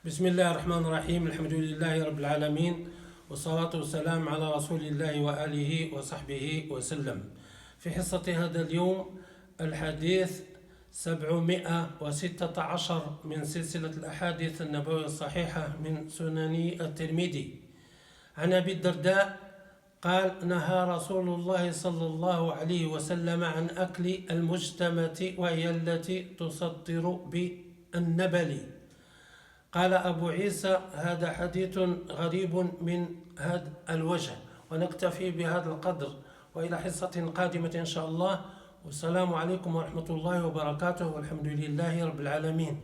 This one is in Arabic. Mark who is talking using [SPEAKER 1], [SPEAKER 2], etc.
[SPEAKER 1] بسم الله الرحمن الرحيم. الحمد لله رب العالمين، والصلاة والسلام على رسول الله وآله وصحبه وسلم. في حصة هذا اليوم الحديث 716 من سلسلة الأحاديث النبوية الصحيحة من سنن الترمذي. عن أبي الدرداء قال: نهى رسول الله صلى الله عليه وسلم عن أكل المجتمة، وهي التي تصدر بالنبل. قال أبو عيسى: هذا حديث غريب من هذا الوجه. ونكتفي بهذا القدر، وإلى حصة قادمة إن شاء الله. والسلام عليكم ورحمة الله وبركاته، والحمد لله رب العالمين.